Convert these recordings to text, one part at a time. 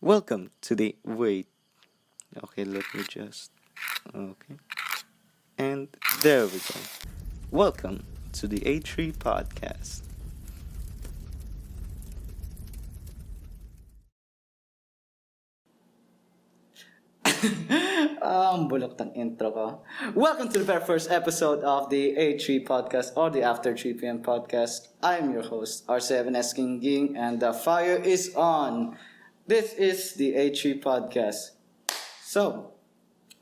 Welcome to the wait. Okay, let me just. Okay. And there we go. Welcome to the A3 podcast. Bulok ng intro ko. Welcome to the very first episode of the A3 podcast or the After 3 p.m. podcast. I'm your host, R7S King Ging, and the fire is on. This is the A3 podcast. So,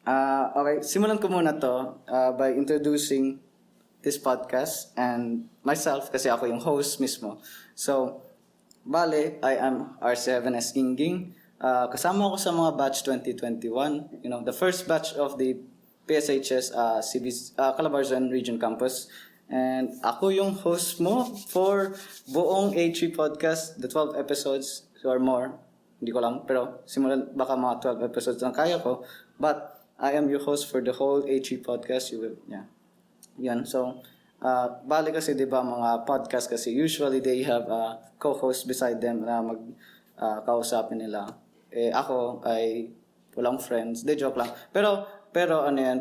okay, simulan ko muna to by introducing this podcast and myself kasi ako yung host mismo. So, bale, I am R7S Inging. Kasama ako sa mga batch 2021. The first batch of the PSHS Calabarzon Region Campus. And ako yung host mo for buong A3 podcast, the 12 episodes or more. Hindi ko lang, pero simulan baka mga 12 episodes lang kaya ko. But I am your host for the whole A3 podcast. Yan. So, bali kasi 'di ba mga podcast kasi usually they have a co-host beside them na kausapin nila. Ako ay walang friends. De joke lang. Pero ano yan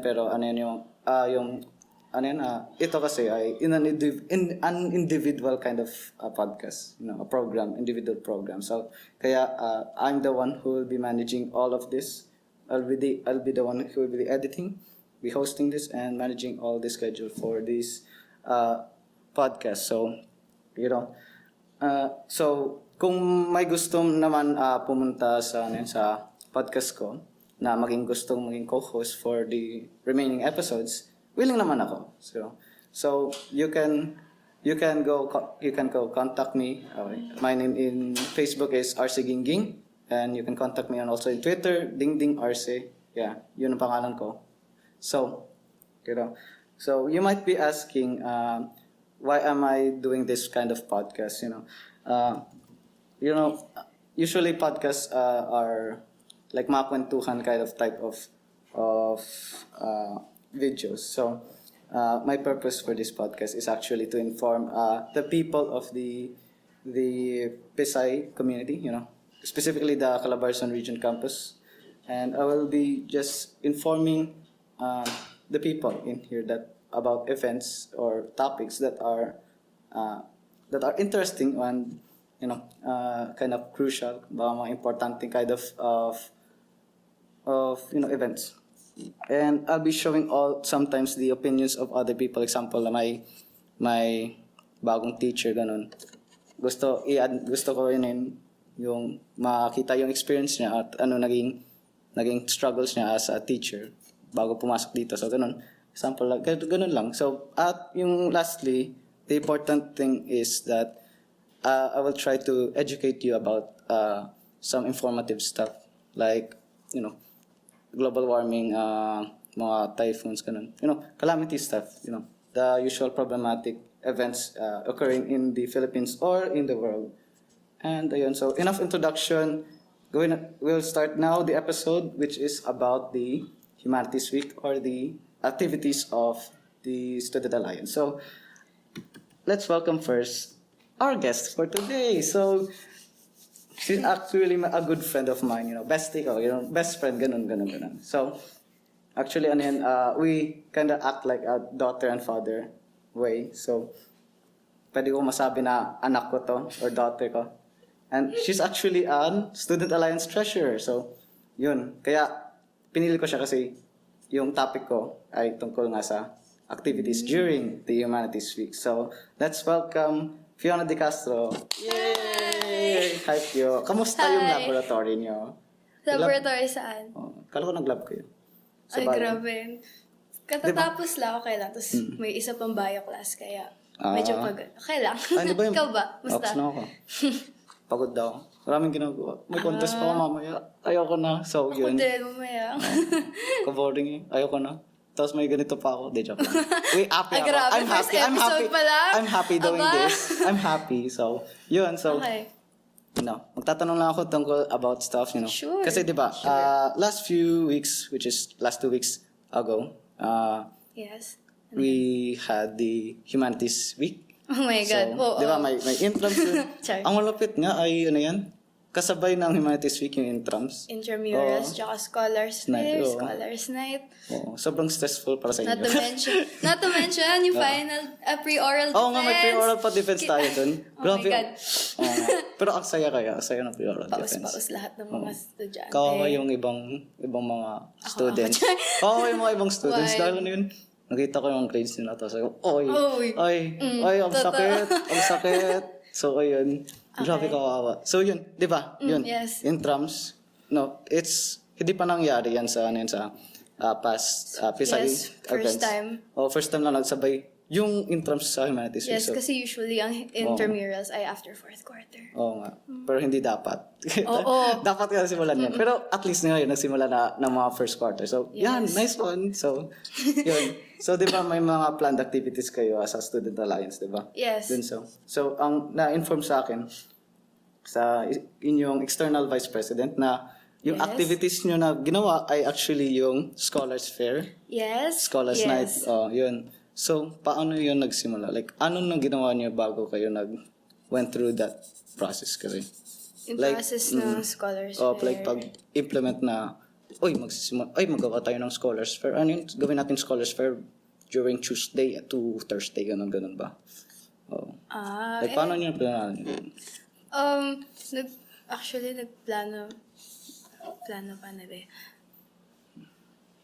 ito kasi ay in an individual kind of podcast, a program, individual program. So kaya I'm the one who will be managing all of this. I'll be the one who will be editing, be hosting this and managing all the schedule for this podcast. So so kung may gusto naman pumunta sa podcast ko na gustong maging co-host for the remaining episodes, willing naman ako. So you can go contact me. Okay. My name in Facebook is RC Gingging, and you can contact me on also in Twitter Dingding RC. Yeah, yun ang pangalan ko. So you might be asking why am I doing this kind of podcast? Usually podcasts are like makwentuhan kind of type of videos. So my purpose for this podcast is actually to inform the people of the Pisay community, specifically the Calabarzon Region Campus, and I will be just informing the people in here about events or topics that are interesting and kind of crucial, mga importante kind of events. And I'll be showing sometimes the opinions of other people. Example, may bagong teacher ganun. Gusto ko yun yung makita yung experience niya at naging struggles niya as a teacher bago pumasok dito. So ganun. Example, ganun lang. So at yung lastly, the important thing is that I will try to educate you about some informative stuff like global warming, mga typhoons, ganun. Calamity stuff, the usual problematic events occurring in the Philippines or in the world. And ayun, so enough introduction. We'll start now the episode, which is about the Humanities Week or the activities of the Student Alliance. So let's welcome first our guest for today. So she's actually a good friend of mine, bestie ko, best friend, ganun. So, actually, we kind of act like a daughter and father way. So, pwede ko masabi na anak ko to, or daughter ko. And she's actually a Student Alliance treasurer. So, yun. Kaya, pinili ko siya kasi yung topic ko ay tungkol nga sa activities during the Humanities Week. So, let's welcome Fiona De Castro. Yay! Hi, Fio. Kamusta yung laboratory niyo? Laboratory saan? Kala ko nag-lab kayo. Ay, grabe. Katatapos lang, okay lang. Tapos may isa pang bio class, kaya medyo okay lang. Ano ba yung... Ikaw ba? Musta? Ops na ako. Pagod daw. Maraming ginagawa. May contest pa ako mamaya. Ayoko na. So, yun. Ako din, mamaya. Ka-boring eh. Ayoko na. Tapos may ganito pa ako. De joke lang. Wait, happy ako. Grabe, I'm happy. pa lang. I'm happy doing this. I'm happy. So, yun. So, Okay. Magtatanong lang ako tungkol about stuff, Sure. Kasi 'di ba, last few weeks, which is last 2 weeks ago, Yes. we had the Humanities Week. Oh my God. So, 'di ba, may entrance. Sorry. Ang malapit nga ay yan, kasabay ng Humanities Week yung intrams. Intramurals, tsaka Scholars Night, Fair, oo. Scholars Night. Oo, sobrang stressful para sa inyo. Not to mention, yung final, pre-oral defense. Oo nga, may pre-oral pa defense tayo dun. Oh my God. Oo nga. Pero ang saya kaya, ang saya ng pre-oral defense. Paus lahat ng mga estudyante. Kawawa yung ibang mga students. Kawawa yung mga ibang students. Why? Dahil ano yun, nakita ko yung grades nila. Tapos ako, Oy. ang sakit. So, ayun. Grabe kawawa. So, yun, di ba? Yun. Yes. Intrams, no, hindi pa nangyari yan sa past PSI Yes, first time. First time na nagsabay yung intrams sa Humanities Week. Yes, So, kasi usually ang intramurals ay after fourth quarter. oo nga. Pero hindi dapat. Oo. Dapat nga simulan yan. Pero at least ngayon, nagsimula na ng mga first quarter. So, yan, nice one. So, yun. So, di ba may mga planned activities kayo as a student alliance, di ba? Yes. Dun so, ang na-inform sa akin, sa inyong external vice president na yung activities nyo na ginawa ay actually yung Scholars Fair, Yes. Scholars Night, yun. So, paano yun nagsimula? Like, ano nang ginawa nyo bago kayo went through that process kasi? Yung process ng Scholars Fair. Like pag-implement na, magawa tayo ng Scholars Fair. Ano yun? Gawin natin Scholars Fair during Tuesday to Thursday, ganun ba? Like, paano nyo planahan yun? Nagplano pa na rin.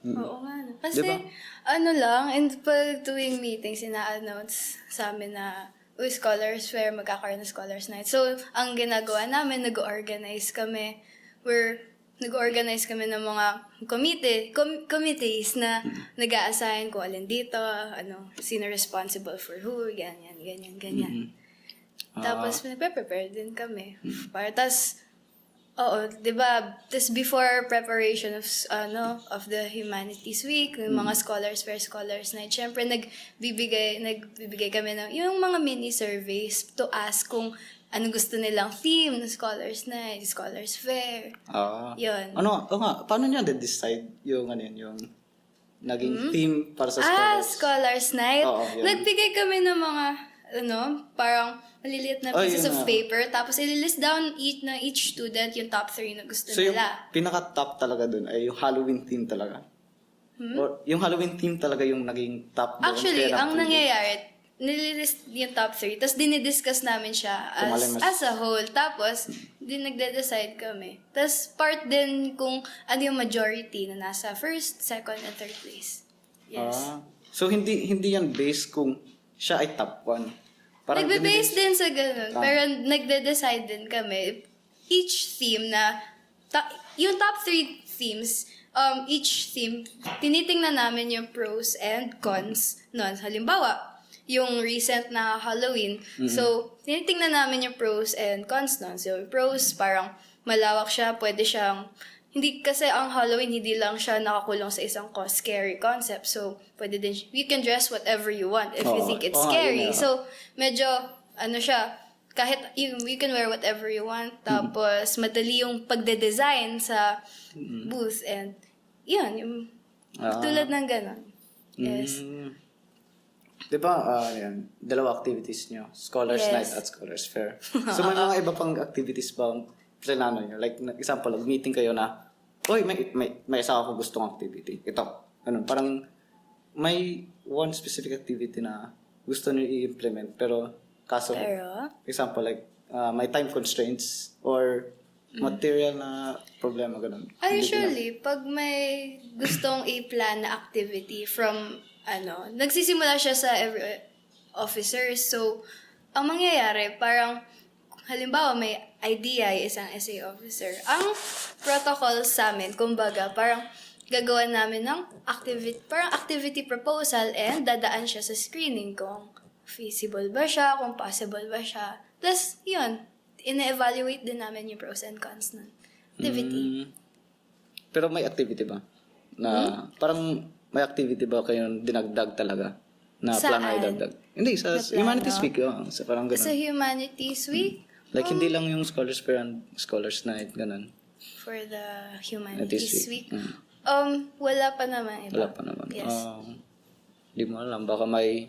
Oo nga. Kasi, Diba? pag tuwing meetings, ina-announce sa amin na, Scholars Fair, magkakaroon ng Scholars Night. So, ang ginagawa namin, nag-organize kami ng mga committees na nag-a-assign kung alin dito, sino responsible for who, ganyan. Tapos, prepare din kami. Diba? Tas before preparation of the Humanities Week, yung mga Scholars Fair, Scholars Night, syempre nagbibigay kami ng yung mga mini surveys to ask kung ano gusto nilang theme ng Scholars Night, Scholars Fair. Yun. Paano nyo decide yung naging theme para sa Scholars? Scholars Night. Oo, yun. Nagbigay kami ng mga parang maliliit na pieces of paper, tapos ililist down each student yung top 3 na gusto nila. So, yung pinaka-top talaga dun ay yung Halloween theme talaga? Or yung Halloween theme talaga yung naging top doon? Actually, ang nangyayari, nililist yung top 3, tapos dinidiscuss namin siya as a whole. Tapos, nagde-decide kami. Tapos, part din kung ano yung majority na nasa first, second, and third place. Yes. So, hindi yan based kung siya ay top 1? Nagbe-base din sa ganun. Pero nagde-decide din kami. Each theme yung top 3 themes, each theme, tinitingnan namin yung pros and cons nun. Halimbawa, yung recent na Halloween. So, tinitingnan namin yung pros and cons nun. So, yung pros, parang malawak siya, pwede siyang hindi kasi ang Halloween, hindi lang siya nakakulong sa isang scary concept. So, pwede din, you can dress whatever you want if you think it's scary. So, medyo, siya, kahit you can wear whatever you want. Tapos, madali yung pagde-design sa booth. And, yun, yung tulad ng ganon. Yes. Diba, dalawa activities nyo. Scholars Night at Scholars Fair. So, may mga iba pang activities ba planano nyo? Like, example, meeting kayo na, may isa ako gustong activity. Ito. Parang may one specific activity na gusto nyo i-implement, pero example, like, may time constraints or material na problema, ganun. Usually, pag may gustong i-plan na activity from, nagsisimula siya sa every officers. So, ang mangyayari, parang, halimbawa, may idea yung isang SA officer. Ang protocol sa amin, kumbaga, parang gagawa namin ng activity proposal and dadaan siya sa screening kung feasible ba siya, kung possible ba siya. Plus, yun, ina-evaluate din namin yung pros and cons ng activity. Pero may activity ba? Parang may activity ba kayong dinagdag talaga? Na plano ay dagdag? Hindi, sa Humanities Week. Sa parang ganun. Sa Humanities Week? Like, hindi lang yung Scholars Fair and Scholars Night, ganun. For the Humanities Week? Wala pa naman iba. Wala pa naman. Yes. Di mo alam, baka may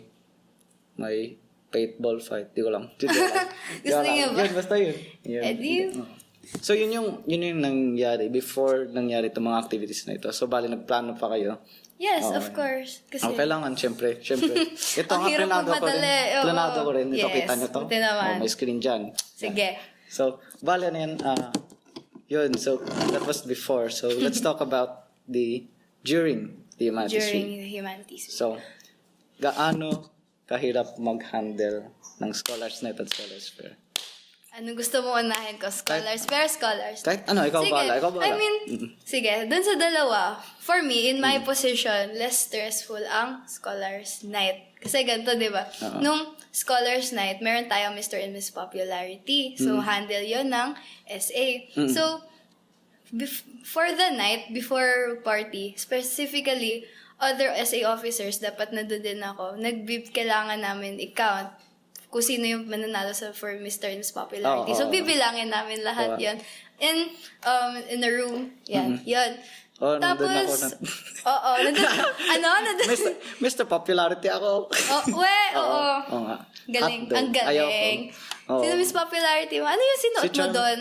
paintball fight. Di ko lang. Gusto niyo ba? Yan, basta yun. Di So yun yung nangyari before nangyari itong mga activities na ito. So bali nagplano pa kayo. Yes, Okay. of course. Kasi, Kailangan, syempre. Ito Ang nga, hirap planado ko rin. magmadali. Oo. Planado ko rin. Ito, Yes, kita nyo to? buti naman. May screen dyan. Sige. So, bali na yan. Yun, so that was before. So, let's talk about during the Humanities During Week. the Humanities Week. So, gaano kahirap mag-handle ng Scholars Night at Scholars Fair? Ano gusto mo unahin ko? Scholars Fair, Scholars? Kahit ano, ikaw Sige. bahala. I mean, sige, dun sa dalawa, for me, in my position, less stressful ang Scholars Night. Kasi ganito, di ba? Nung Scholars Night, meron tayong Mr. and Miss Popularity. So, handle yon ng SA. So, for the night, before party, specifically, other SA officers, dapat nandun din ako, kailangan namin i-count kung sino yung mananalo for Mr. and Miss Popularity. So, bibilangin namin lahat yon in a room. Yan, yun. Oh, Tapos, nandun ako. nandun. Mr. Popularity ako. Oo. Oo nga. Galing, Hotdog. ang galing. Oo. Sino Miss Popularity mo? Ano yung sinuot Si mo Charm. doon?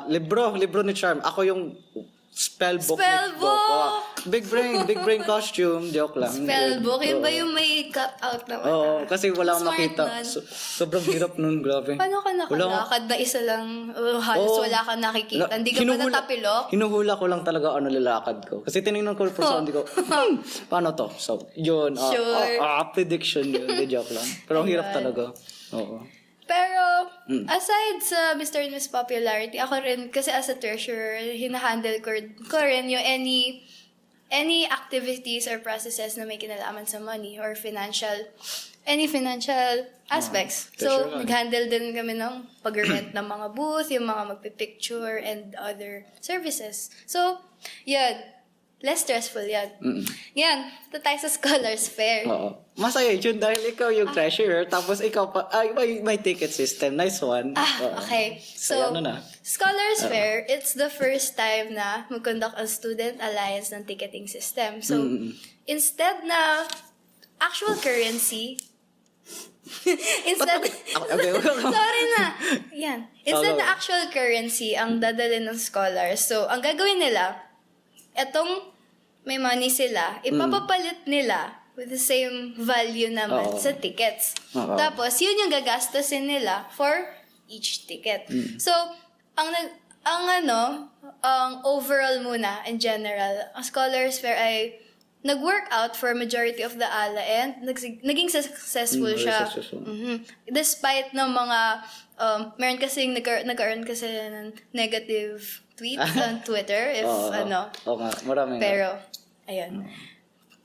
Libro ni Charm. Ako yung spellbook. Spellbook! Big brain costume. Joke lang. Spellbook, yun Oo. ba yung may cut out na mata? Oo, kasi wala akong Smart makita. nun. Sobrang hirap nun, grabe. Paano ka nakalakad na isa lang? Halos Oo. wala ka nakikita. Hindi ka ba natapilok? Hinuhula ko lang talaga ano lalakad ko. Kasi tinignan ko for sound ko, paano to? So, yun. Sure. Prediction yun. Di joke lang. Pero ang hirap talaga. Oo. Pero, aside sa Mr. and Miss Popularity, ako rin, kasi as a treasurer, hinahandle ko rin yung any activities or processes na may kinalaman sa money or any financial aspects. So, treasurer. nag-handle din kami ng pag-rent ng mga booth, yung mga magpipicture and other services. So, yan. Less stressful yan. Yan. Ito tayo sa Scholars Fair. Oo. Masaya yun dahil ikaw yung treasurer, tapos ikaw pa, may ticket system. Nice one. Oo. Okay. So, Kaya ano na? Scholars Fair, it's the first time na mag-conduct ang Student Alliance ng ticketing system. So, instead na actual currency, Okay. sorry na. Yan. Instead na actual currency ang dadalhin ng scholars. So, ang gagawin nila, etong may money sila, ipapapalit nila with the same value naman sa tickets. Tapos, yun yung gagastusin nila for each ticket. So, ang overall muna, in general, ang Scholars Fair ay nag-work out for majority of the ala and naging successful siya. Despite ng mga, meron kasing nag-earn kasi ng negative tweets on Twitter, if Oo nga, marami nga. Pero, ayun.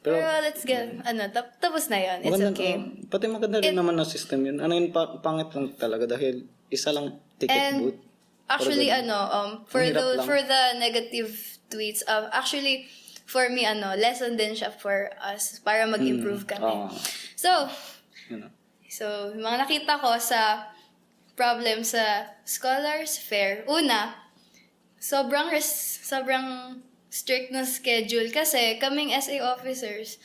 Pero let's get, tapos na yun. It's okay. Pati maganda rin naman na system yun. Ano yun, pangit lang talaga dahil isa lang ticket And booth. actually, for Ang hirap lang. the negative tweets, actually, for me, lesson din siya for us para mag-improve kami. So, Yun. so, mga nakita ko sa problem sa Scholars Fair, una, sobrang strict na schedule kasi kaming SA officers,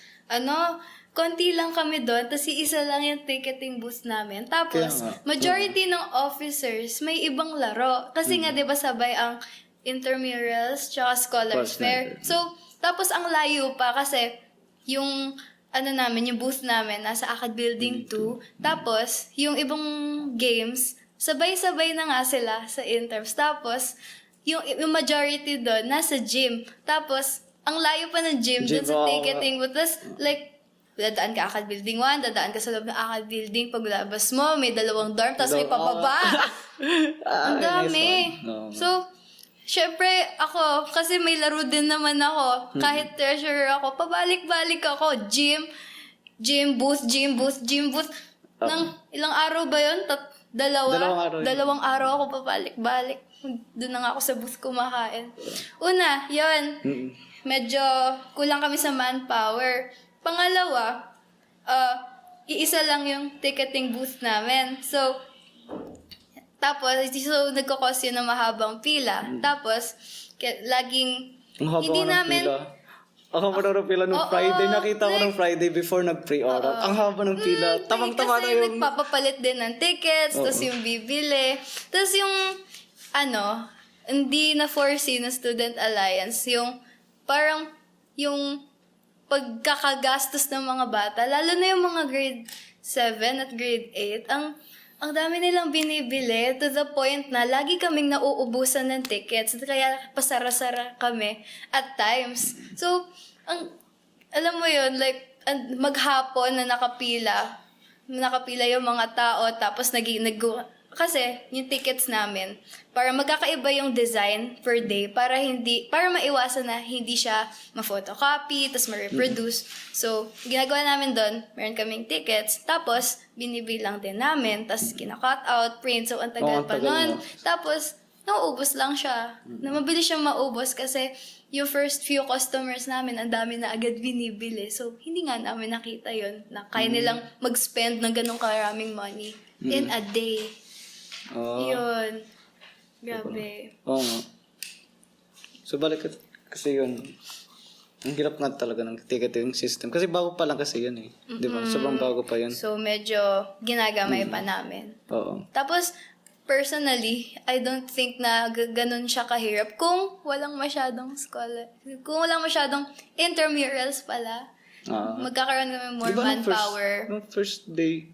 konti lang kami doon, tapos isa lang yung ticketing booth namin. Tapos, majority ng officers may ibang laro. Kasi nga, di ba sabay ang intramurals tsaka Scholars Fair. So, tapos ang layo pa kasi yung yung booth namin nasa Akad Building 2. Tapos, yung ibang games, sabay-sabay na nga sila sa interms. Tapos, yung majority doon, nasa gym. Tapos, ang layo pa ng gym doon sa ticketing booth. Tapos, dadaan ka Akad Building 1, dadaan ka sa loob ng Akad Building. Paglabas mo, may 2 dorm, tapos may pababa. Ang dami. So, syempre, ako, kasi may laro din naman ako. Kahit treasurer ako, pabalik-balik ako. Gym booth. Nang ilang araw ba yun? Dalawang araw ako pabalik-balik. Doon na nga ako sa booth kumakain. Una, yun. Medyo kulang kami sa manpower. Pangalawa, iisa lang yung ticketing booth namin. So, nagkakos yun ng mahabang pila. Tapos, laging, hindi namin... Ako marunong pila nung Friday. Nakita ko nung Friday before nag-pre-order. Ang haba ng pila. Tamang-tama na yung... Kasi nagpapapalit din ng tickets, tapos yung bibili. Tapos yung, hindi na foresee ng Student Alliance yung parang yung pagkakagastos ng mga bata, lalo na yung mga grade 7 at grade 8, ang dami nilang binibili to the point na lagi kaming nauubusan ng tickets kaya pasara-sara kami at times. So, alam mo yun, like, maghapon na nakapila yung mga tao, tapos kasi yung tickets namin, para magkakaiba yung design per day, para maiwasan na hindi siya ma-photocopy, tapos ma-reproduce. So, ginagawa namin doon, meron kaming tickets, tapos binibilang din namin, tapos kina-cut out, print, so ang tagal pa nun. Tapos, nauubos lang siya. Na mabilis siyang maubos kasi yung first few customers namin, ang dami na agad binibili. So, hindi nga namin nakita yun, na kaya nilang mag-spend ng ganong karaming money in a day. Yun. Grabe. Oo nga. So, balik kasi yun. Ang hirap nga talaga ng ticketing system. Kasi bago pa lang kasi yun eh. Di ba? Sobrang bago pa yun. So, medyo ginagamay pa namin. Oo. Tapos, personally, I don't think na ganun siya kahirap kung walang masyadong kung walang masyadong intramurals pala. Magkakaroon kami more manpower. First day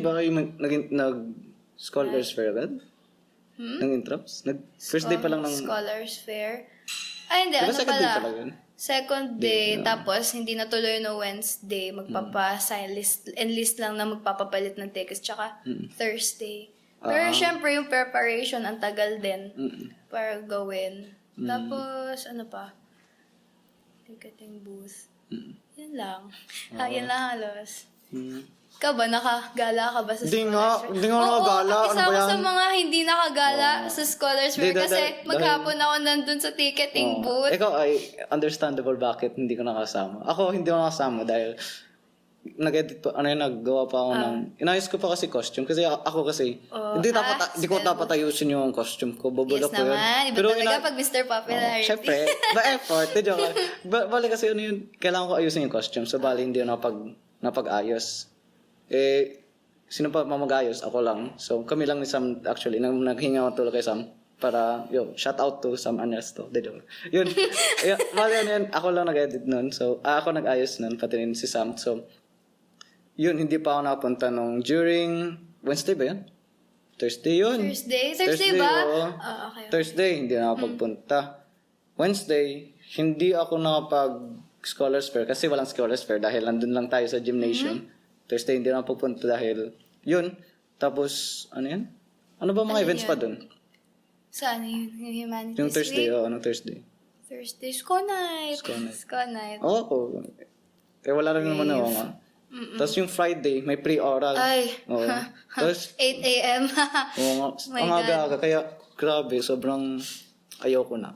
ba kayo nag-scholars fair agad? Nag-intraps? First day pa lang ng... Scholars fair? Ay, hindi. Diba Ano second day pala? talaga yun? Second day, tapos hindi natuloy no Wednesday, enlist lang na magpapapalit ng tickets, tsaka Thursday. Pero syempre yung preparation, ang tagal din para gawin. Tapos, ano pa? Ticketing booth. Yan lang. Yan lang halos. Ikaw ba, nakagala ka ba sa Hindi Scholars Fair? nga nakagala. Oo, isa ako sa mga hindi nakagala sa Scholars Fair kasi maghapon ako nandun sa ticketing booth. Ikaw ay understandable bakit hindi ko nakasama. Ako hindi ko nakasama dahil nag-edit pa, naggawa pa ako ng, inayos ko pa kasi costume. Kasi ako kasi, hindi ko dapat ayusin yung costume ko. Babulok ko yun. Yes naman. Iba talaga pag Mr. Popularity. Syempre, effort. Joke. Bali kasi ano yun, kailangan ko ayusin yung costume. So, bali hindi yun napag-ayos. Sino pa mamag-ayos? Ako lang. So, kami lang ni Sam, actually, naghinga ako tulog kay Sam. Para, shout out to Sam Anesto. Yun. Bali yun, ako lang nag-edit nun. So, ako nag-ayos nun, pati rin si Sam. So, yun, hindi pa ako nakapunta nung during Wednesday ba yun? Thursday yun. Thursday ba? Okay. Thursday, hindi na ako pagpunta. Wednesday, hindi ako nakapag-scholars fair kasi walang scholars fair dahil nandun lang tayo sa gymnasium. Thursday, hindi na ako pagpunta dahil yun. Tapos, ano yan? Ano ba mga events pa dun? Saan yun? Yung Humanities Yung Thursday, Week? ano Thursday? Thursday, Sco Night. Oo. Wala rin naman ako nga. Tapos yung Friday, may pre-oral. Ay. Oo. Tapos, 8 a.m. oo nga. Ang aga-aga. Kaya, grabe, sobrang ayoko na.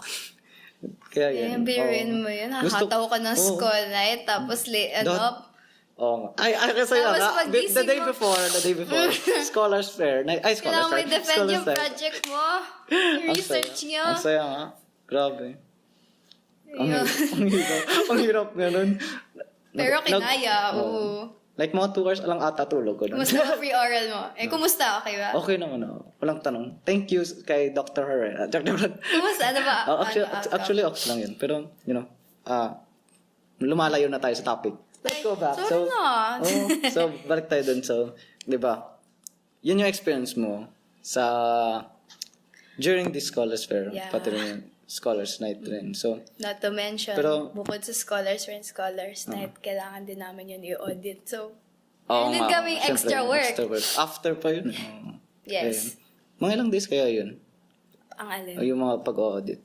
Kaya yan. Biruin mo yun. Hakataw ka ng Sco Night. Tapos, Oo nga. Ay, kasi yun nga. The day before, Scholars Fair. Scholars Fair. Kailangan may defend yung project mo. Yung research nyo. Ang saya nga. Grabe. Ang hirap nga nun. Pero kinaya, oo. Like mga 2 hours lang ata tulog ko. Kumusta ka pre-oral mo? Kumusta? Okay ba? Okay naman ako. Walang tanong. Thank you kay Dr. Herrera. Kumusta? Ano ba? Actually, okay lang yun. Pero, lumalayo na tayo sa topic. Let's go back. So, balik tayo dun. So, di ba? Yun yung experience mo during the Scholars Fair. Yeah. Pati rin yung Scholars Night rin. So, not to mention, bukod sa Scholars Fair and Scholars Night, kailangan din namin yun i-audit. So, meron din kaming extra work. After pa yun. Yes. Mga ilang days kaya yun? Ang alin? Yung mga pag-audit.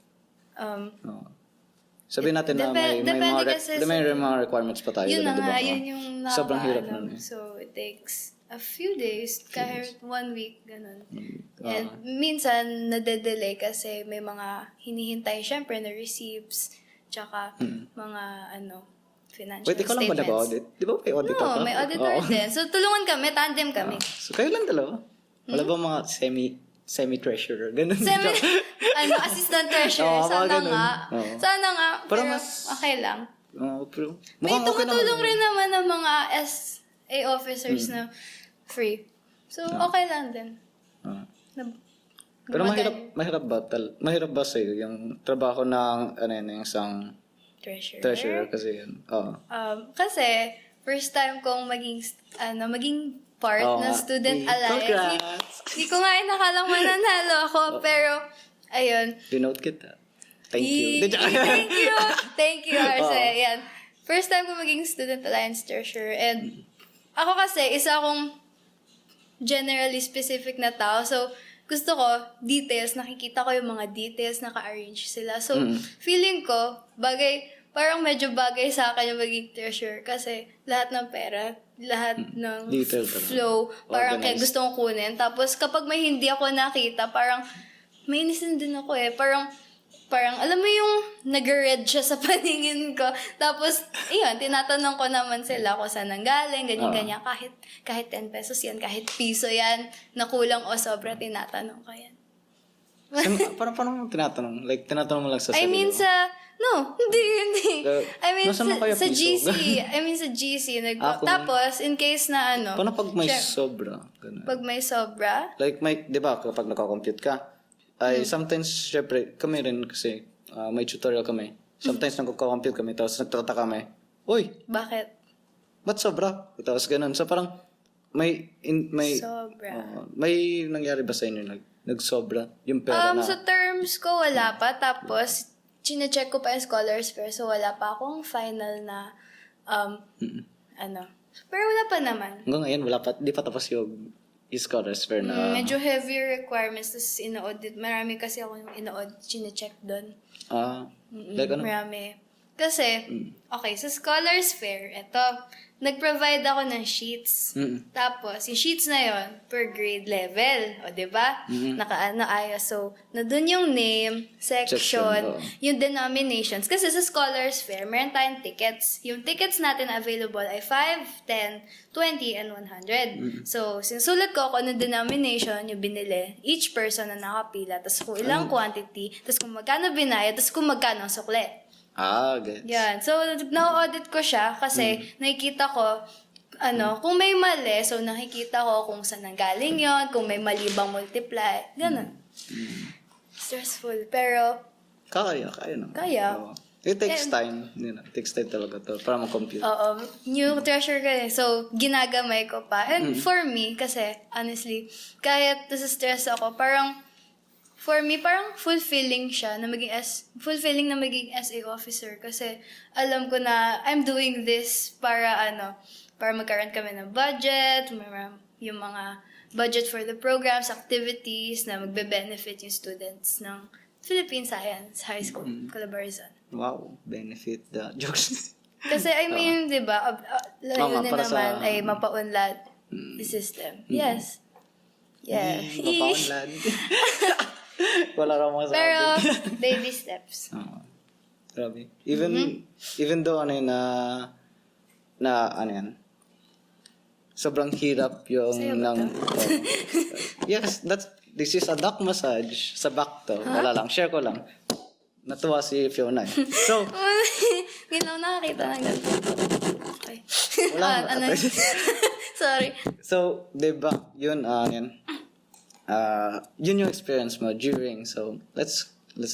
Sabihin natin na may mga requirements pa tayo. Yun na nga, yun yung sobrang hirap nun eh. So, it takes a few days, kahit 1 week, ganun. And minsan, nade-delay kasi may mga hinihintay, syempre, na receipts, tsaka mga, financial Wait, ikaw lang ba statements. nag-audit? Di ba may auditor ka? May auditor din. So, tulungan kami, tandem kami. So, kayo lang dalawa? Wala ba mga semi-treasurer? Ganun. Assistant treasurer. Sana nga. Pero okay lang. Pero may tumutulong rin naman ng mga SA officers na free. So, okay lang din. Pero mahirap ba sa'yo yung trabaho ng, yung isang treasurer kasi yun? Oo. Kasi, first time kong maging part Oo ng nga. Student Alliance. Congrats! Hindi ko nga nakalang mananalo ako, pero, ayun. Dinote kita. Thank you. Thank you, Arce. Yan. First time ko maging Student Alliance treasurer. And, ako kasi, isa akong generally specific na tao. So, gusto ko, details, nakikita ko yung mga details, naka-arrange sila. So, feeling ko, parang medyo bagay sa akin yung maging treasurer kasi lahat ng pera, lahat ng flow, parang kaya gusto kong kunin. Tapos, kapag may hindi ako nakita, parang, mainisin din ako eh. Parang, alam mo yung nag-red siya sa paningin ko. Tapos, iyon, tinatanong ko naman sila kung saan nanggaling, ganyan-ganyan. Kahit 10 pesos yan, kahit piso yan, nakulang o sobra, tinatanong ko yan. Paano mo tinatanong? Like, tinatanong mo lang sa sarili mo? Hindi. Sa piso? GC. Tapos, in case na Paano pag may sobra? Ganun. Pag may sobra? Like, di ba, kapag nakakompute ka, sometimes, syempre, kami rin kasi, may tutorial kami. Sometimes nagko-compute kami, tapos nagtataka kami, uy! Bakit? Ba't sobra? Tapos ganun. So, parang, may sobra. May nangyari ba sa inyo? Nagsobra? Yung pera na? Sa terms ko, wala pa. Tapos, chinecheck ko pa yung scholars fair. So, wala pa akong final na, Pero wala pa naman. Hanggang ngayon, wala pa, di pa tapos yung scholars fair na... Medyo heavy requirements. Tapos, ina-audit. Marami kasi ako yung ina-audit, chinecheck doon. Like ano? Marami. Kasi, okay, sa scholars fair, nag-provide ako ng sheets. Tapos, yung sheets na yon per grade level. O, diba? Ayos. So, na dun yung name, section, yung denominations. Kasi sa scholars fair, meron tayong tickets. Yung tickets natin available ay 5, 10, 20, and 100. So, sinusulat ko kung anong denomination yung binili, each person na nakapila, tapos kung ilang quantity, tapos kung magkano binayad, tapos kung magkano ang sukle. Gets. Yan. So, na-audit ko siya kasi nakikita ko, kung may mali, so nakikita ko kung saan nanggaling yon, kung may mali bang multiply, ganun. Stressful, pero... Kaya naman. Kaya. It takes time. It takes time talaga to para mag-compute. Oo. New treasure ka eh. So, ginagamay ko pa. And for me, kasi, honestly, kahit nasa-stress ako, for me, parang fulfilling siya na maging SA officer kasi alam ko na I'm doing this para magkaroon kami ng budget, yung mga budget for the programs, activities na magbe-benefit yung students ng Philippine Science High School, Calabarzon. Wow, benefit the jokes. Kasi di ba, layunin naman ay mapaunlad the system. Yes. Yeah. Mapaunlad. Wala kang masabi. Pero, baby steps. Grabe. Even though sobrang hirap yung yes, this is a duck massage sa back to. Wala lang, share ko lang. Natuwa si Fiona eh. So, Ginaw nakakita ng ganito. Okay. Wala. Sorry. So, diba, yun yung experience mo during. So, let's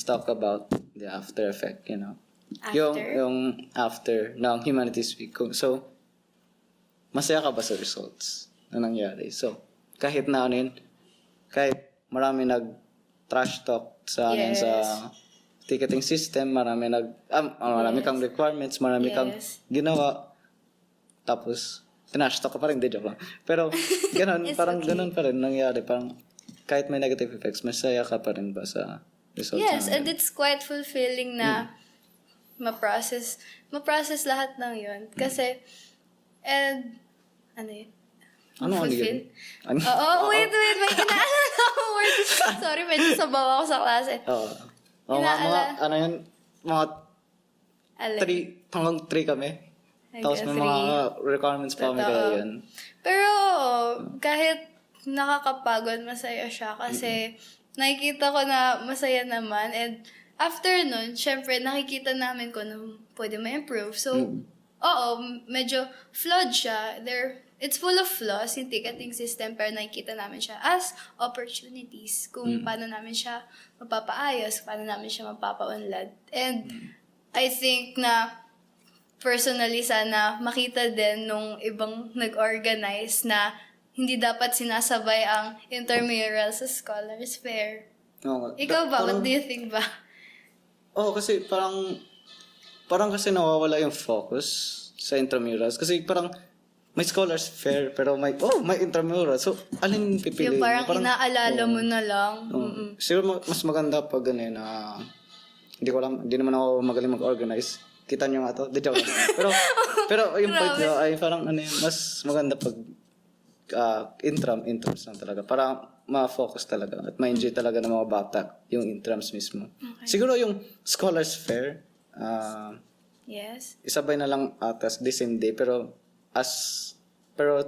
talk about the after effect, Yung after ng Humanities Week. So, masaya ka ba sa results na nangyari? So, kahit kahit marami nag-trash talk sa sa ticketing system, marami kang requirements, marami kang ginawa, tapos trash talk ka pa rin, joke lang. Pero, ganun pa rin nangyari. Parang, kahit may negative effects, masaya ka pa rin ba sa results? Yes, and it's quite fulfilling na ma-process lahat ng yun. Kasi, ano yun? Fulfill? Wait, may inaalala ako word. Sorry, medyo sabaw ako sa klase. Mga 3, hanggang 3 kami. Tapos may mga requirements pa kami kaya yun. Pero, kahit nakakapagod, masaya siya kasi nakikita ko na masaya naman, and after nun, syempre nakikita namin kung pwede ma-improve. So, medyo flawed siya. it's full of flaws, yung ticketing system, pero nakikita namin siya as opportunities kung paano namin siya mapapaayos, paano namin siya mapapaunlad. And I think na personally sana makita din nung ibang nag-organize na hindi dapat sinasabay ang intramural sa Scholars Fair. Oo. Ikaw ba? What do you think ba? Kasi parang kasi nawawala yung focus sa intramurals. Kasi parang may Scholars Fair, pero may intramural. So, alin pipiliin? Yung parang inaalala mo na lang. Siguro mas maganda pag hindi naman ako magaling mag-organize. Kita nyo nga to, the joke. Pero yung point nyo ay parang mas maganda pag intrams lang talaga. Para ma-focus talaga at ma-enjoy talaga ng mga bata yung intrams mismo. Okay. Siguro yung Scholars Fair, yes. Isabay na lang atas the same day, pero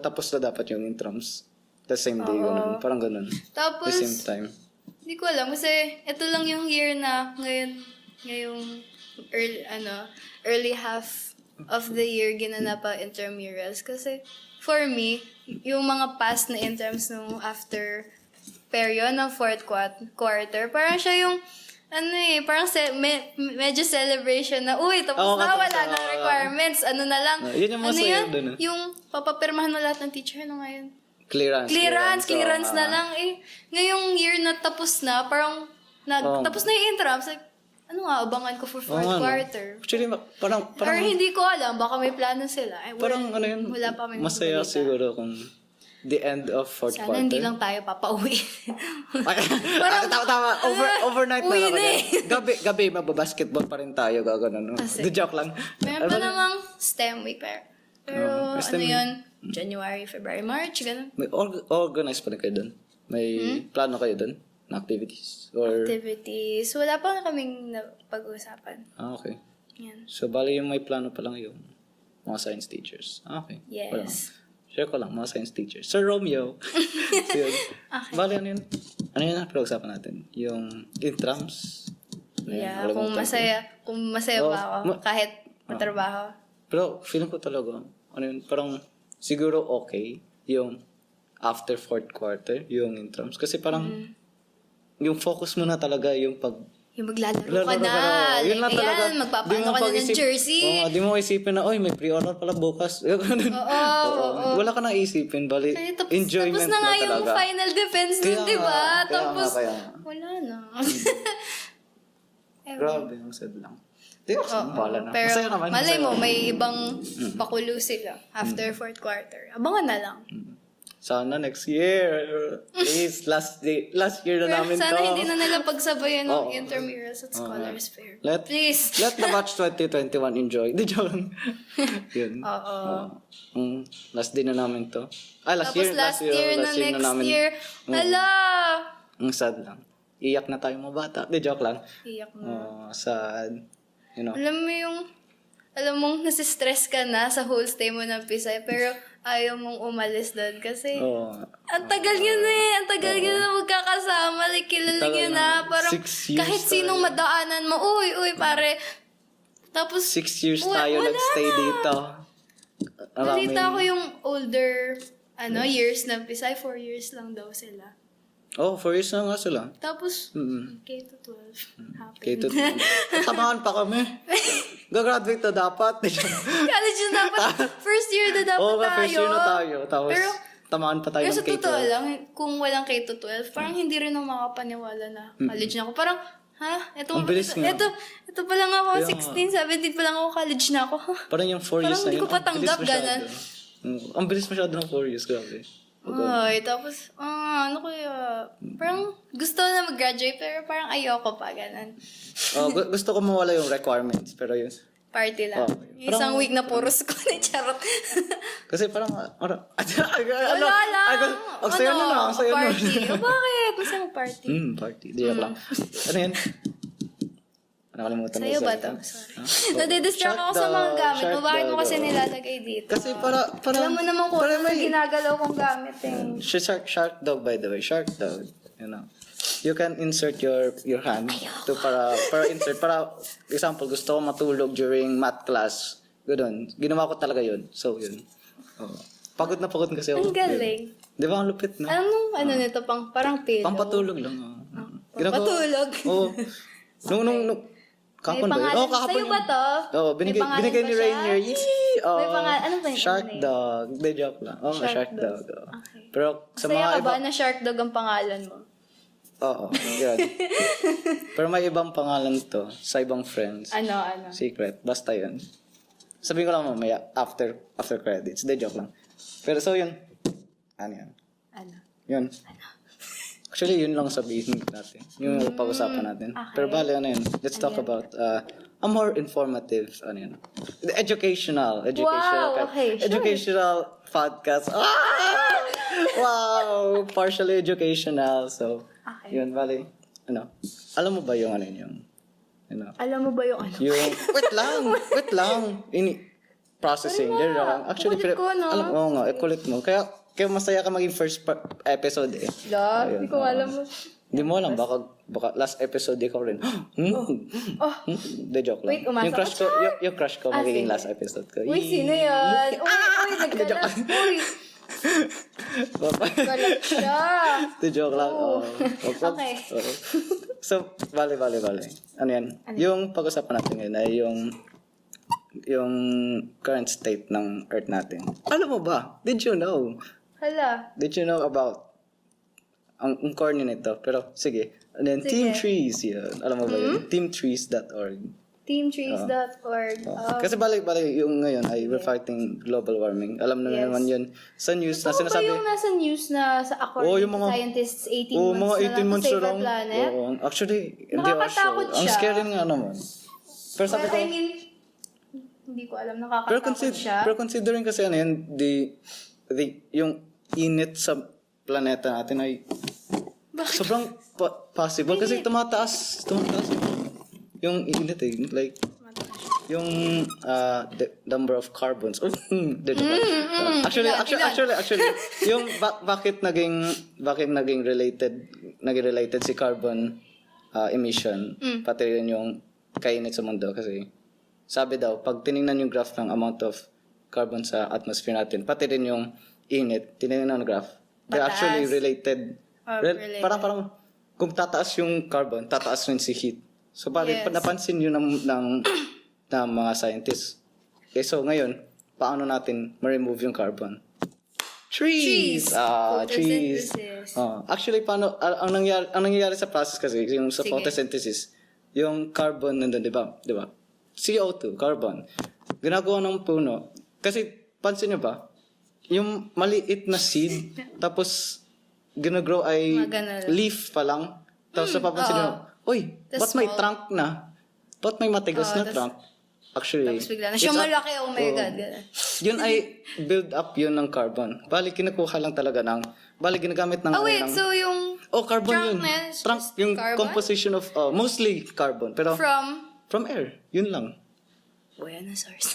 tapos na dapat yung intrams the same day, ganun. Parang ganun. Tapos, the same time. Hindi ko alam kasi ito lang yung year na ngayong early half of the year ginanap pa intramurals kasi for me, yung mga past na interms nung after period ng fourth quarter, parang siya yung parang medyo celebration na, tapos na, wala na requirements, na lang, yun yung masaya dun. Yung papapirmahan mo lahat ng teacher, ngayon? Clearance na lang, ngayong year na tapos na, parang, tapos na yung intrams, like, abangan ko for fourth quarter. Actually, parang or hindi ko alam, baka may plano sila. Parang yun, wala pa may masaya balita. siguro kung the end of fourth quarter. Sana hindi lang tayo papauwi. Tama. Overnight uwi na lang. Gabi, mababasketball pa rin tayo. Gagano. The joke lang. Meron pa namang STEM week. Pero STEM yun? January, February, March, gano'n. May organize pa rin kayo doon? May plano kayo doon? Na activities? Or... Activities. Wala pa kaming pag-uusapan. Okay. Yan. So, bali yung may plano pa lang yung mga science teachers. Okay. Yes. Wala. Share ko lang, mga science teachers. Sir Romeo. So, yun. Okay. Bali, ano yun na pag-usapan natin? Yung intrams. Yeah, kung masaya ba ako kahit matrabaho. Pero feeling ko talaga, parang siguro okay yung after fourth quarter, yung intrams. Kasi parang yung focus mo na talaga yung yung maglalaro ka na. Yun lang talaga. Magpapaano ka na ng jersey. Di mo isipin na, may pre-order pala bukas. Oo. Wala ka nang isipin. Bali, enjoyment tapos na nga talaga. yung final defense nun, di ba? Tapos, kaya. wala na. Grabe, ang sad lang. Di, bala na. Pero, Masaya naman. malay mo, may ibang pakulo sila after fourth quarter. Abangan na lang. Sana next year. Please, last year na namin sana to. hindi na nila pagsabayan ng intramurals at scholars fair. Please. Let the batch 2021 enjoy. Di joke lang. Yun. Oo. Last day na namin to. Last Tapos year. last year na next year. Hala! Ang sad lang. Iyak na tayo mga bata. Di joke lang. Iyak na. Sad. You know. Alam mong nasistress ka na sa whole stay mo ng Pisay, pero ayaw mong umalis doon kasi ang tagal nyo na ang tagal nyo na magkakasama, like kilala nyo na, parang 6 years kahit sinong madaanan mo, uy, pare, tapos 6 years tayo nagstay dito. Balita ko yung older years ng Pisay, 4 years lang daw sila. 4 years na nga sila. Tapos, K-12. K-12. Tamaan pa kami. Gagraduate na dapat. College na dapat. First year na dapat tayo. First year na tayo. Tapos, pero, tamaan pa tayo ng K-12. Pero sa totoo lang, kung walang K-12, parang hindi rin ako makapaniwala na college na ako. Parang, ang bilis nga. Ito pa lang ako, 16, 17 pa lang ako, college na ako. Parang yung 4 years na yun. Parang hindi ko patanggap, ganun. Ang bilis masyado ng 4 years, grabe. Tapos, ano kaya? Parang gusto na mag-graduate, pero parang ayoko pa, ganun. Gusto ko mawala yung requirements, pero yun. Party lang. Isang week na puro school na charot. Kasi parang, wala lang. Ang sayo na. Party. Bakit? Gusto mo party? Party. Di lang. Ano yan? Nakalimutan mo. Sa'yo ba ito? Sorry. Nadidistract ako sa mga gamit mo. Bakit mo kasi nilalagay dito? Kasi para alam mo naman kung ano ginagalaw kong gamit eh. Shark dog, by the way. Shark dog. You know. You can insert your hand to para insert. Para, example, gusto ko matulog during math class. Ganoon. Ginawa ko talaga yun. So, yun. Pagod na pagod kasi ako. Ang galing. Di ba ang lupit na? Ano nito, parang pillow? Pampatulog lang. Pampatulog? Oo. Nung May kahapon ba? pangalan. Kahapon Sa'yo ba to? Oo, May pangalan binigay ba ni siya? Rainier. Yee! May pangalan. Ano ba yung Shark name? Dog. Hindi, joke lang. Oo, Shark Dog. Oo. Okay. Pero sa Masaya mga ka iba... ba na Shark Dog ang pangalan mo? Oo, yun. Pero may ibang pangalan to sa ibang friends. Ano? Secret. Basta yun. Sabihin ko lang mamaya after credits. Hindi, joke lang. Pero so yun. Ano yan? Ano? Yun. Actually, yun lang sabihin natin. Yung pag-usapan natin. Okay. Pero bale, ano yun? Let's talk about a more informative, ano yun? Educational. Wow, okay, sure. Educational podcast. Ah! Wow! Partially educational. So, Okay. yun, bale. Ano? Alam mo ba yung ano yun? Ano? Alam mo ba yung ano? Yung, wait lang. Processing. Ano na? Actually, Kulit ko, no? alam, oo nga, kulit mo. Kaya masaya ka maging first episode eh. Hindi ko alam mo. Hindi mo alam, baka last episode ikaw rin. De joke lang. Wait, umasok Yung crush ko magiging sige. last episode ko. Uy, sino yan? Uy, nagkalat. Uy, galat siya. De joke lang. Oo. Okay. Okay. So, bale. Ano yan? Yung pag-usapan natin ngayon ay yung current state ng Earth natin. Alam mo ba? Did you know? Hala. Did you know about ang corny nito? Pero sige. And then, Sige. Team Trees, yun. Alam mo ba yun? Teamtrees.org. Teamtrees.org. Kasi balik yung ngayon ay we're fighting global warming. Alam na Yes. naman yun sa news na Ano ba sinasabi. yung nasa news na sa according yung mga- to scientists, 18 Oo, months mga 18 na lang months to na save our lang. planet? Oo. Actually, hindi ako Nakakatakot sure. Ang siya. scary nga naman. Pero sabi ko, Well, I mean, hindi ko alam, nakakatakot siya. pero considering kasi ano yun, yung init sa planeta natin ay Bakit? sobrang possible kasi tumataas yung init eh. Like, yung the number of carbons. Actually, yung bakit naging related si carbon emission, pati rin yung kainit sa mundo kasi sabi daw, pag tinignan yung graph ng amount of carbon sa atmosphere natin, pati rin yung init, tinignan ng graph, they're Pataas. actually related. Related. Parang kung tataas yung carbon, tataas rin si heat. So, Yes. napansin yun ng mga scientists. Okay, so ngayon, paano natin ma-remove yung carbon? Trees! Trees. Photosynthesis. Actually, paano, ang nangyayari sa process kasi, yung sa Sige. photosynthesis, yung carbon nandun, di ba? CO2, carbon. Ginagawa ng puno. Kasi, pansin nyo ba? Yung maliit na seed, tapos, ginagrow ay Magana lang. leaf pa lang. Tapos, napapansin nyo, uy, Tas ba't may small. trunk na? Ba't may matigas na trunk? Actually, Tapos bigla na siya malaki, oh my God. Ganun. yun ay build up yun ng carbon. Bali, kinukuha lang talaga ginagamit ng... Oh wait, ng, so yung carbon trunk yun. na yun is Trunk, just yung carbon? composition of, mostly carbon. Pero, from air. Yun lang. ano source?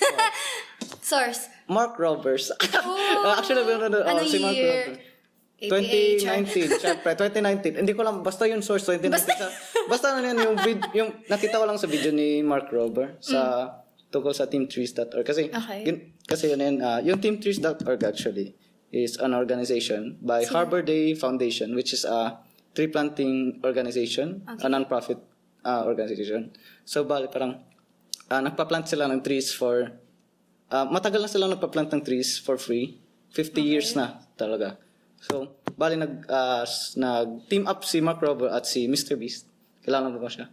Source. Mark Roberts. Oh, Actually, ano si Mark year? Roberts. 88. 2019, syempre, 2019. Hindi ko lang, basta yun source, 2019. Basta ano yun, yung nakita ko lang sa video ni Mark Rober tungkol sa teamtrees.org. Kasi, Okay. yung teamtrees.org actually is an organization by Harbor Day Foundation, which is a tree planting organization, a non-profit organization. So, parang, nagpa-plant sila ng trees for, matagal na sila nagpa-plant ng trees for free. 50 years na talaga. So, nag-team up si Mark Rober at si Mr. Beast. Kilala mo ba siya?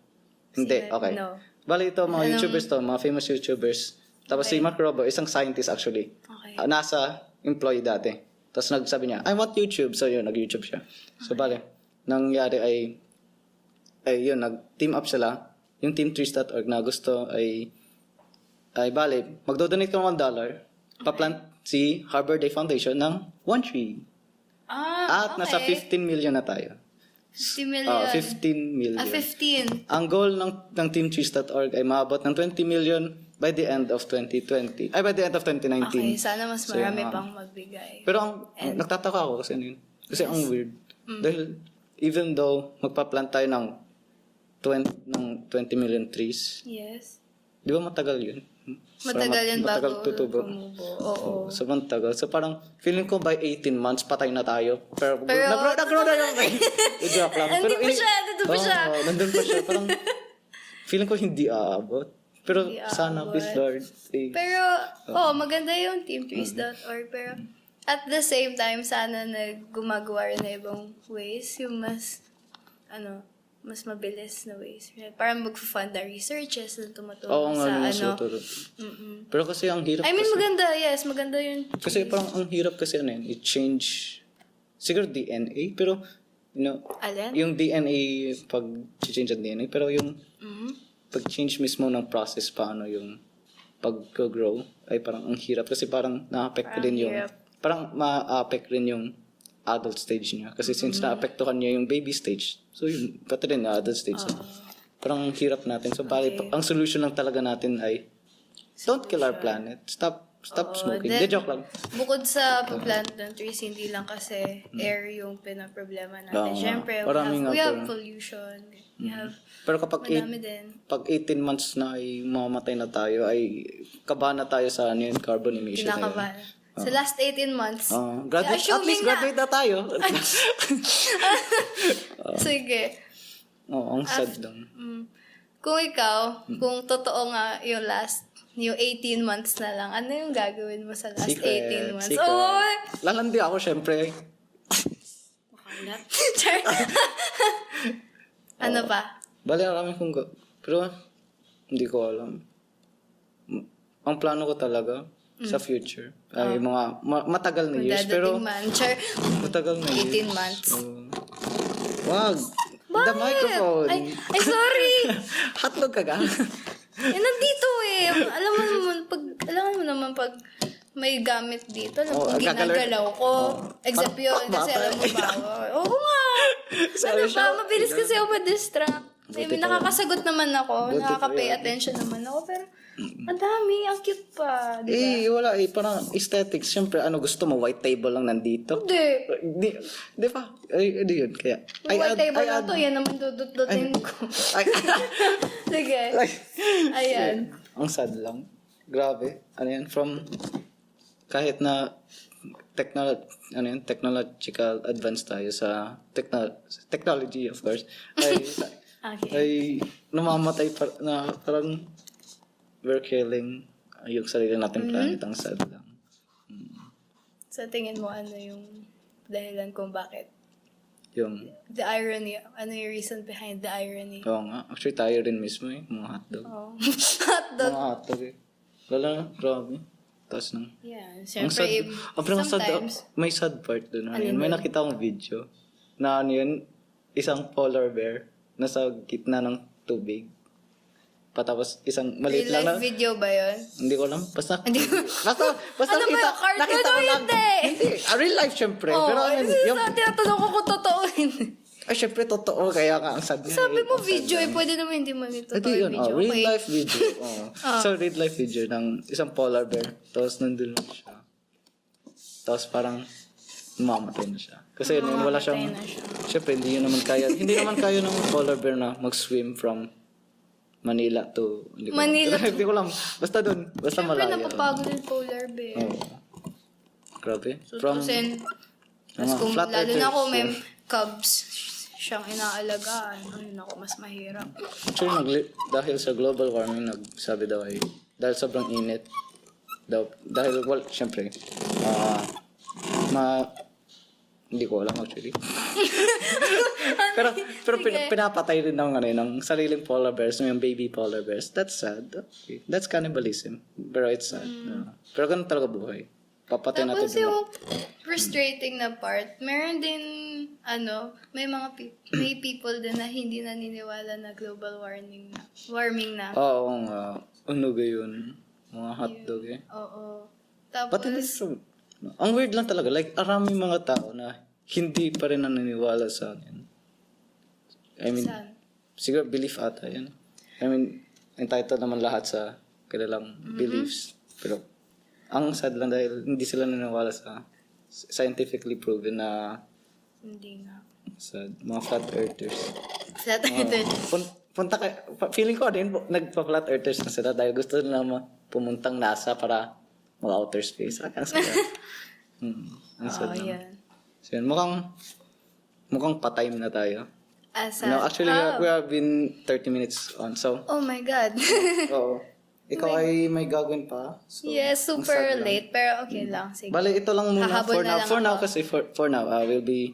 Hindi, okay. No. Bali ito, mga YouTubers to, mga famous YouTubers. Tapos si Mark Rober, isang scientist actually. Okay. NASA employee dati. Tapos nagsabi niya, I want YouTube. So yun, nag-YouTube siya. So bali, nangyari ay yun, nag-team up sila. Yung teamtrees.org na gusto ay bali, magdodonate ka ng $1, pa-plant si Harbor Day Foundation ng 1 tree. At nasa 15 million na tayo. 50 million. 15 million. 15. Ang goal ng teamtrees.org ay maabot ng 20 million by the end of 2020. By the end of 2019. Okay, sana mas marami yun, pang magbigay. Pero nagtataka ako kasi ano yun. Kasi ang weird. Dahil even though magpa-plant tayo ng 20 million trees, Yes. Di ba matagal yun? Matagal yan matagal bago tutubo. tumubo. Oo. Sobrang tagal. So parang feeling ko by 18 months patay na tayo. Pero nag-grow na yung joke lang. Nandun pa siya. Nandun pa siya. Parang feeling ko hindi aabot. Pero Hindi sana, aabot. please Lord. Pero, maganda yung teamtrees.org. Pero, at the same time, sana na gumagawa rin na ibang ways. Yung mas mabilis na ways. Parang mag-fund na researches na tumutulong Oo nga, sa Pero kasi ang hirap I mean, kasi. maganda. Yes, maganda yun. Kasi parang ang hirap kasi i-change, siguro DNA, pero, Alin? yung DNA, pag-change ang DNA, pero yung pag-change mismo ng process, paano yung pag-grow, ay parang ang hirap. Kasi parang na-affect Parang rin yung, hirap. parang ma-affect rin yung adult stage niya. Kasi since na-affectuhan niya yung baby stage, so yun, pati rin na adult stage. So, parang ang hirap natin. So, bali, ang solution lang talaga natin ay, don't kill our planet. Stop smoking. Then, Joke lang. Bukod sa pag-plant ng trees, hindi lang kasi air yung pinaproblema natin. Siyempre, we have pollution. We have Pero kapag madami din. pag 18 months na ay mamamatay na tayo, ay kabahan na tayo sa carbon emission. Kinakabahan. Sa last 18 months. At least graduate na tayo. Sige. Ang sad lang. Kung ikaw, kung totoo nga yung 18 months na lang, ano yung gagawin mo sa last 18 months? Secret. Oh! Lalandi ako, syempre. Makalat. Ano pa? Bali, marami pero hindi ko alam. Ang plano ko talaga sa future ay mga matagal na years. Pero matagal na years. 18 months. Wag. The microphone. Ay, sorry. Hotdog ka ga? Nandito eh. Alam mo naman pag may gamit dito, ginagalaw ko. Except yun, kasi alam mo ba? Oo nga. Mabilis kasi ako ma-distract. I mean, nakakasagot naman ako. Nakaka-pay attention naman ako. Pero, ang dami. Ang cute pa. Diba? Wala eh. Parang aesthetics. Siyempre, gusto mo? White table lang nandito? Hindi. Di ba? Di yun. Kaya, white table lang to. Yan naman dudut-dutin ko. Sige. Ayan. Ang sad lang. Grabe. From kahit na technological advance tayo sa technology, of course, ay namamatay na parang we're killing yung sarili natin planet. Ang sad lang. Sa tingin mo, ano yung dahilan kung bakit? Yung the irony. Ano yung reason behind the irony? Oo nga. Actually, tayo rin mismo mga hotdog. Hotdog. Mga hotdog eh. Wala na, grabe. Tapos nang... Yeah, siyempre, sometimes... May sad part dun. May nakita akong video na isang polar bear nasa gitna ng tubig. Patapos isang maliit lang na... Real life video ba yun? Hindi ko alam. Basta ano ba yung cartoon? nakita ko lang. Hindi. Real life syempre. Pero tinatanong ko kung totoo hindi. Ay, syempre totoo. Kaya nga ang sad niya. Sabi mo video pwede naman hindi mo totoo yung video. Real life video. So, real life video ng isang polar bear. Tapos nandun lang siya. Tapos parang mamamatay na siya. Kasi wala siyang... Syempre, hindi naman kaya ng polar bear na mag-swim from Manila to... Manila to... Hindi ko lang. Basta dun. Basta malayo. Siyempre, napapagod yung polar bear. Grabe. Tapos kung lalo na kung may cubs siyang inaalagaan, mas mahirap. Actually, dahil sa global warming, nagsabi daw ay, dahil sobrang init, dahil, syempre, hindi ko alam actually. pero pinapatay rin ng sariling polar bears, yung baby polar bears. That's sad. Okay. That's cannibalism. Pero it's sad. Pero ganun talaga buhay. Papatay natin. Tapos yung frustrating na part, meron din, may people din na hindi naniniwala na global warming na. Oo nga. Ano ba yun? Mga hotdog eh. Oo. Tapos, ang weird lang talaga. Like, maraming mga tao na hindi pa rin naniniwala sa akin. I mean, siguro belief ata yan. I mean, entitled naman lahat sa kanilang beliefs. Pero, ang sad lang dahil hindi sila naniniwala sa scientifically proven na hindi nga. Sad. Mga flat earthers. Flat earthers. feeling ko din, nagpa-flat earthers na sila dahil gusto nila pumuntang NASA para mag-outer space. Ang saya. Ang saya. Yan. So, yun, mukhang pa-time na tayo. Asa? No, actually, we have been 30 minutes on. So, Oh my God. oo. Ikaw ay may gagawin pa. So, Yes, ang super sad lang. late. Pero okay lang. Sige. Bale, ito lang muna. Hahabol na lang For now, ako. kasi for now, we'll be,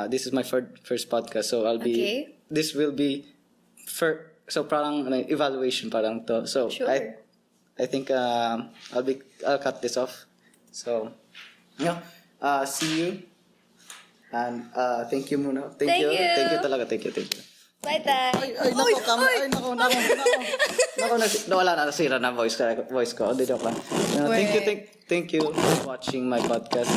this is my first podcast. So, Okay. this will be, so parang evaluation parang to. So, Sure. I think, I'll cut this off. So, see you. And, thank you muna. Thank you. Thank you talaga. Thank you. Bye, Tay. Ay, nako. Nawala na, nasira na voice ko. Hindi, joke lang. Thank you for watching my podcast.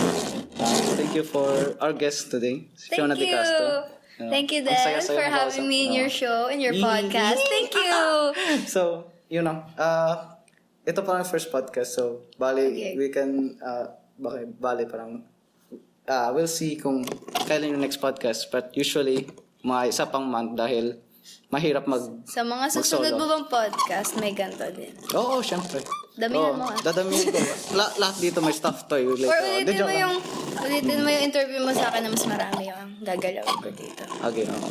Thank you for our guest today, Fiona De Castro. Thank you, Ang Dan, saya-saya for mo having kausap. me in your show, in your Yee. podcast. Thank you. So, ito pa ang first podcast. So, Okay. we can, parang, we'll see kung kailan yung next podcast. But usually, mga isa pang month dahil mahirap Sa mga susunod mag-solo. mo bang podcast, may ganito din. Oo, syempre. Damihan mo, ah. Dadamihan ko. Lahat dito may stuff toy. Or ulitin mo yung interview mo sa akin na mas marami yung gagalawin ko dito. Okay, oo.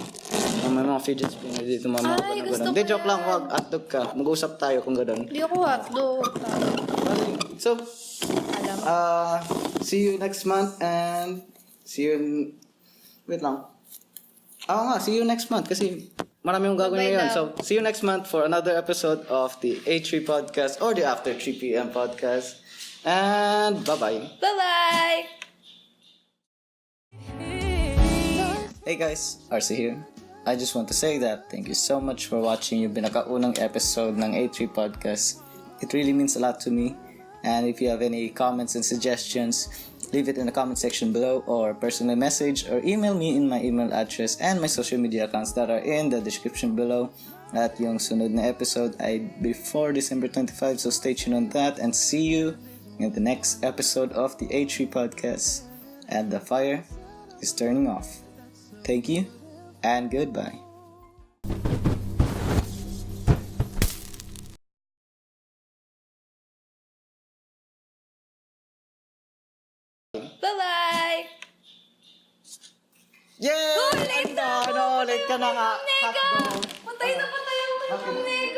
May mga fidget spinner dito, mga Ay, gusto Hindi, ko joke lang. yan. Wag, hotdog ka. Mag-usap tayo kung gano'n. Hindi ako hotdog. So, Alam. see you next month and see you wait lang. See you next month kasi marami yung gagawin Bye-bye ngayon. daw. So, see you next month for another episode of the A3 podcast or the After 3 p.m. podcast. And bye-bye. Bye-bye! Hey guys, RC here. I just want to say that thank you so much for watching yung pinakaunang episode ng A3 podcast. It really means a lot to me. And if you have any comments and suggestions, leave it in the comment section below or personally message or email me in my email address and my social media accounts that are in the description below. At yung sunod na episode ay before December 25, so stay tuned on that and see you in the next episode of the A3 podcast. And the fire is turning off. Thank you and goodbye. Bye-bye! Yay! Late na ako! Late ka na nga. Patay na patay ako.